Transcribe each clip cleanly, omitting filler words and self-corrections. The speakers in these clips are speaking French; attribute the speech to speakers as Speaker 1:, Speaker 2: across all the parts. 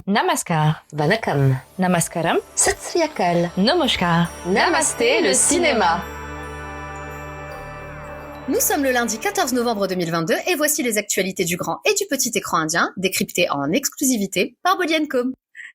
Speaker 1: Namaskar.
Speaker 2: Vanakkam.
Speaker 1: Namaskaram.
Speaker 2: Sat Sri Akal.
Speaker 1: Namaskar.
Speaker 2: Namasté le cinéma.
Speaker 3: Nous sommes le lundi 14 novembre 2022 et voici les actualités du grand et du petit écran indien, décryptées en exclusivité par Boli & Co.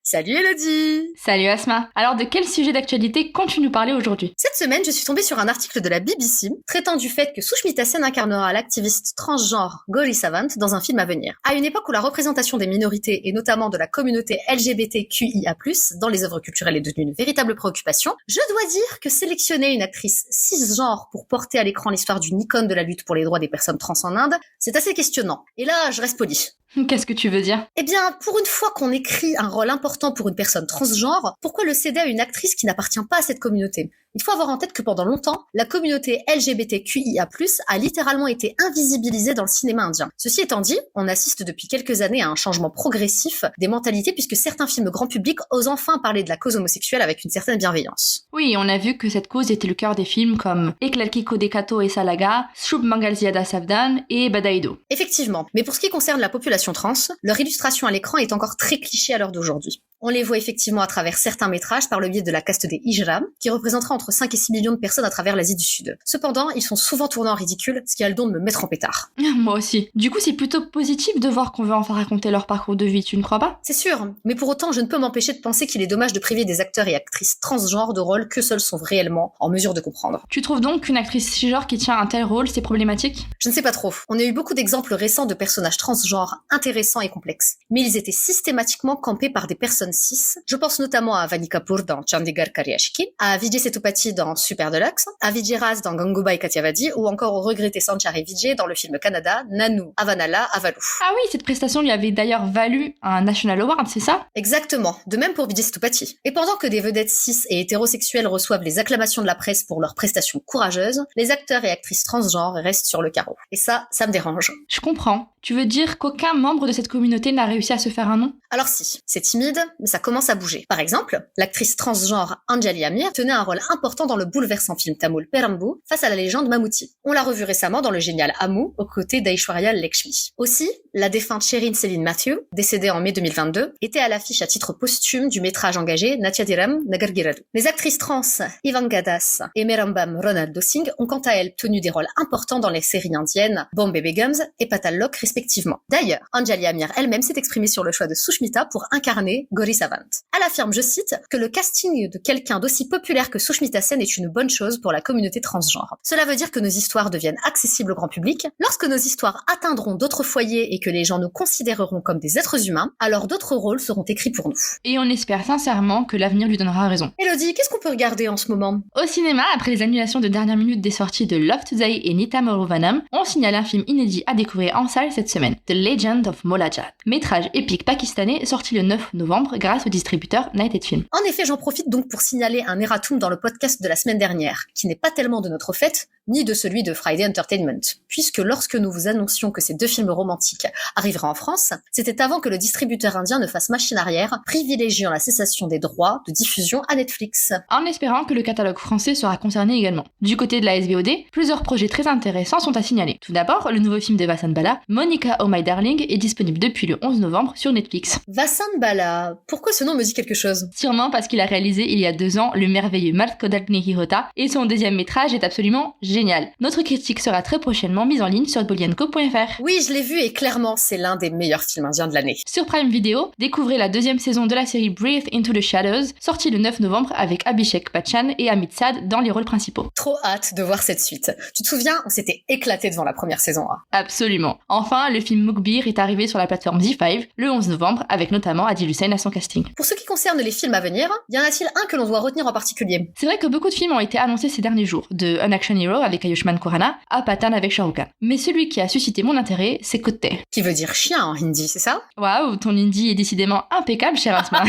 Speaker 3: Salut Elodie!
Speaker 4: Salut Asma. Alors de quel sujet d'actualité comptes-tu nous parler aujourd'hui?
Speaker 3: Cette semaine, je suis tombée sur un article de la BBC traitant du fait que Sushmita Sen incarnera l'activiste transgenre Gauri Sawant dans un film à venir. À une époque où la représentation des minorités et notamment de la communauté LGBTQIA+, dans les œuvres culturelles est devenue une véritable préoccupation, je dois dire que sélectionner une actrice cisgenre pour porter à l'écran l'histoire d'une icône de la lutte pour les droits des personnes trans en Inde, c'est assez questionnant. Et là, je reste polie.
Speaker 4: Qu'est-ce que tu veux dire?
Speaker 3: Eh bien, pour une fois qu'on écrit un rôle important pour une personne transgenre, pourquoi le céder à une actrice qui n'appartient pas à cette communauté? Il faut avoir en tête que pendant longtemps, la communauté LGBTQIA+, a littéralement été invisibilisée dans le cinéma indien. Ceci étant dit, on assiste depuis quelques années à un changement progressif des mentalités puisque certains films grand public osent enfin parler de la cause homosexuelle avec une certaine bienveillance.
Speaker 4: Oui, on a vu que cette cause était le cœur des films comme Eklalki Kodekato et Salaga, Shub Mangal Ziada Savdan et Badaido.
Speaker 3: Effectivement, mais pour ce qui concerne la population trans, leur illustration à l'écran est encore très cliché à l'heure d'aujourd'hui. On les voit effectivement à travers certains métrages par le biais de la caste des Hijram, qui représentera entre 5 et 6 millions de personnes à travers l'Asie du Sud. Cependant, ils sont souvent tournés en ridicule, ce qui a le don de me mettre en pétard.
Speaker 4: Moi aussi. Du coup, c'est plutôt positif de voir qu'on veut enfin raconter leur parcours de vie, tu ne crois pas?
Speaker 3: C'est sûr, mais pour autant, je ne peux m'empêcher de penser qu'il est dommage de priver des acteurs et actrices transgenres de rôles que seuls sont réellement en mesure de comprendre.
Speaker 4: Tu trouves donc qu'une actrice cisgenre qui tient un tel rôle, c'est problématique?
Speaker 3: Je ne sais pas trop. On a eu beaucoup d'exemples récents de personnages transgenres intéressants et complexes. Mais ils étaient systématiquement campés par des personnes cis. Je pense notamment à Vani Kapoor dans Chandigarh Karyashki, à Vijay Sethupathi dans Super Deluxe, à Vijay Raz dans Gangubai Kathiawadi ou encore au regretté Sanchari Vijay dans le film Kannada Nanu Avanala Avalu.
Speaker 4: Ah oui, cette prestation lui avait d'ailleurs valu un National Award, c'est ça?
Speaker 3: Exactement, de même pour Vijay Sethupathi. Et pendant que des vedettes cis et hétérosexuelles reçoivent les acclamations de la presse pour leurs prestations courageuses, les acteurs et actrices transgenres restent sur le carreau. Et ça me dérange.
Speaker 4: Je comprends. Tu veux dire qu'aucun membre de cette communauté n'a réussi à se faire un nom?
Speaker 3: Alors si, c'est timide, mais ça commence à bouger. Par exemple, l'actrice transgenre Anjali Amir tenait un rôle important dans le bouleversant film tamoul Perambu face à la légende Mammootty. On l'a revue récemment dans le génial Amu, aux côtés d'Aishwarya Lakshmi. Aussi, la défunte Sherin Céline Matthew, décédée en mai 2022, était à l'affiche à titre posthume du métrage engagé Natyadiram Nagargiradu. Les actrices trans Ivanka Das et Merambam Ronaldo Singh ont quant à elles tenu des rôles importants dans les séries indiennes Bombay Begums et Patal Lok respectivement. D'ailleurs, Anjali Amir elle-même s'est exprimée sur le choix de Sushmita pour incarner Gauri Sawant. Elle affirme, je cite, que le casting de quelqu'un d'aussi populaire que Sushmita Sen est une bonne chose pour la communauté transgenre. Cela veut dire que nos histoires deviennent accessibles au grand public. Lorsque nos histoires atteindront d'autres foyers et que les gens nous considéreront comme des êtres humains, alors d'autres rôles seront écrits pour nous.
Speaker 4: Et on espère sincèrement que l'avenir lui donnera raison.
Speaker 3: Elodie, qu'est-ce qu'on peut regarder en ce moment?
Speaker 4: Au cinéma, après les annulations de dernière minute des sorties de Love Today et Nita Morovanam, on signale un film inédit à découvrir en salle cette semaine, The Legend of Molajat, métrage épique pakistanais sorti le 9 novembre grâce au distributeur United Film.
Speaker 3: En effet, j'en profite donc pour signaler un erratum dans le podcast de la semaine dernière, qui n'est pas tellement de notre fait, ni de celui de Friday Entertainment, puisque lorsque nous vous annoncions que ces deux films romantiques arriveraient en France, c'était avant que le distributeur indien ne fasse machine arrière, privilégiant la cessation des droits de diffusion à Netflix.
Speaker 4: En espérant que le catalogue français sera concerné également. Du côté de la SVOD, plusieurs projets très intéressants sont à signaler. Tout d'abord, le nouveau film de Vasant Bala, Monica Oh My Darling, est disponible depuis le 11 novembre sur Netflix.
Speaker 3: Vasant Bala, pourquoi ce nom me dit quelque chose?
Speaker 4: Sûrement parce qu'il a réalisé il y a 2 ans le merveilleux Mart Kodakne Hirota et son deuxième métrage est absolument génial. Notre critique sera très prochainement mise en ligne sur bolienco.fr.
Speaker 3: Oui, je l'ai vu et clairement, c'est l'un des meilleurs films indiens de l'année.
Speaker 4: Sur Prime Video, découvrez la 2e saison de la série Breathe into the Shadows, sortie le 9 novembre avec Abhishek Bachchan et Amit Sad dans les rôles principaux.
Speaker 3: Trop hâte de voir cette suite. Tu te souviens, on s'était éclaté devant la première saison 1.
Speaker 4: Absolument. Enfin, le film Mugbir est arrivé sur la plateforme Z5 le 11 novembre avec notamment Adil Hussein à son casting.
Speaker 3: Pour ce qui concerne les films à venir, y en a-t-il un que l'on doit retenir en particulier?
Speaker 4: C'est vrai que beaucoup de films ont été annoncés ces derniers jours, de An Action Hero avec Ayushmann Khurrana à Pathan avec Shah Rukh Khan. Mais celui qui a suscité mon intérêt, c'est Kotte.
Speaker 3: Qui veut dire chien en hindi, c'est ça?
Speaker 4: Waouh, ton hindi est décidément impeccable, cher Asma.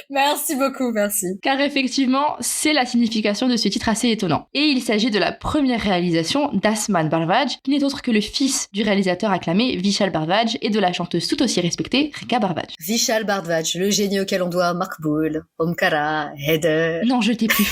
Speaker 3: Merci beaucoup, merci.
Speaker 4: Car effectivement, c'est la signification de ce titre assez étonnant. Et il s'agit de la première réalisation d'Asman Bharadwaj, qui n'est autre que le fils du réalisateur acclamé Vishal Bharadwaj et de la chanteuse tout aussi respectée Rekha Bharadwaj.
Speaker 3: Vishal Bharadwaj, le génie auquel on doit Makboul, Omkara, Heather...
Speaker 4: Non, je t'ai plus.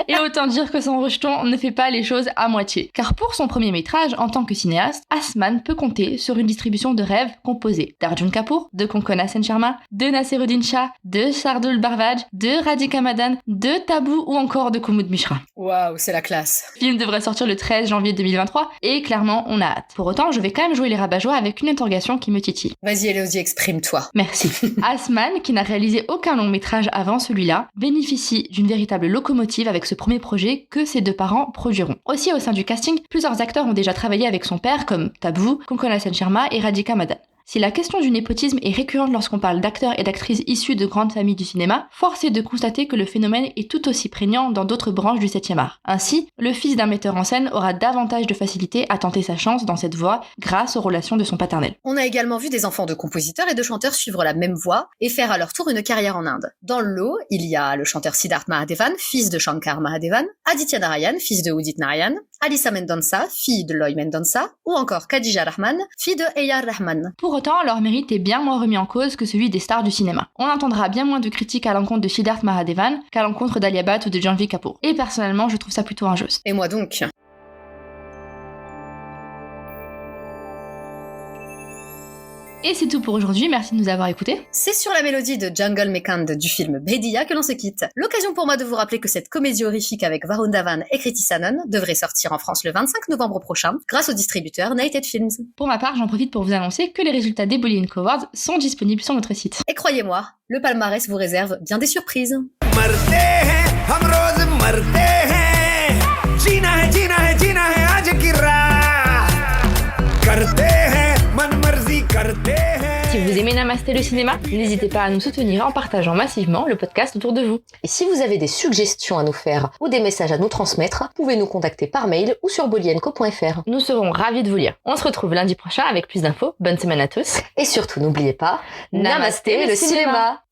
Speaker 4: Et autant dire que son rejeton ne fait pas les choses à moitié. Car pour son premier métrage, en tant que cinéaste, Asman peut compter sur une distribution de rêves composée d'Arjun Kapoor, de Konkona Sen Sharma, de Naseeruddin Shah, de Shardul Barvaj, de Radhika Madan, de Taboo ou encore de Kumud Mishra.
Speaker 3: Waouh, c'est la classe.
Speaker 4: Le film devrait sortir le 13 janvier 2023 et clairement on a hâte. Pour autant, je vais quand même jouer les rabat-joie avec une interrogation qui me titille.
Speaker 3: Vas-y Elodie, exprime-toi.
Speaker 4: Merci. Asman, qui n'a réalisé aucun long métrage avant celui-là, bénéficie d'une véritable locomotive avec ce premier projet que ses deux parents produiront. Aussi au sein du casting, plusieurs acteurs ont déjà travaillé avec son père comme Taboo, Konkona Sen Sharma et Radhika Madan. Si la question du népotisme est récurrente lorsqu'on parle d'acteurs et d'actrices issus de grandes familles du cinéma, force est de constater que le phénomène est tout aussi prégnant dans d'autres branches du 7e art. Ainsi, le fils d'un metteur en scène aura davantage de facilité à tenter sa chance dans cette voie grâce aux relations de son paternel.
Speaker 3: On a également vu des enfants de compositeurs et de chanteurs suivre la même voie et faire à leur tour une carrière en Inde. Dans le lot, il y a le chanteur Siddharth Mahadevan, fils de Shankar Mahadevan, Aditya Narayan, fils de Udit Narayan, Alisa Mendonça, fille de Loy Mendonça, ou encore Khadija Rahman, fille de A.R. Rahman.
Speaker 4: Pour autant, leur mérite est bien moins remis en cause que celui des stars du cinéma. On entendra bien moins de critiques à l'encontre de Siddharth Mahadevan qu'à l'encontre d'Alia Bhatt ou de Janhvi Kapoor. Et personnellement, je trouve ça plutôt injuste.
Speaker 3: Et moi donc.
Speaker 4: Et c'est tout pour aujourd'hui, merci de nous avoir écoutés.
Speaker 3: C'est sur la mélodie de Jungle Mekand du film Bhediya que l'on se quitte. L'occasion pour moi de vous rappeler que cette comédie horrifique avec Varun Dhawan et Kriti Sanon devrait sortir en France le 25 novembre prochain grâce au distributeur Nighted Films.
Speaker 4: Pour ma part, j'en profite pour vous annoncer que les résultats des Bollywood Awards sont disponibles sur notre site.
Speaker 3: Et croyez-moi, le palmarès vous réserve bien des surprises.
Speaker 4: Si vous aimez Namasté le cinéma, n'hésitez pas à nous soutenir en partageant massivement le podcast autour de vous.
Speaker 2: Et si vous avez des suggestions à nous faire ou des messages à nous transmettre, vous pouvez nous contacter par mail ou sur bolyenco.fr.
Speaker 4: Nous serons ravis de vous lire. On se retrouve lundi prochain avec plus d'infos. Bonne semaine à tous.
Speaker 2: Et surtout, n'oubliez pas, Namasté le cinéma.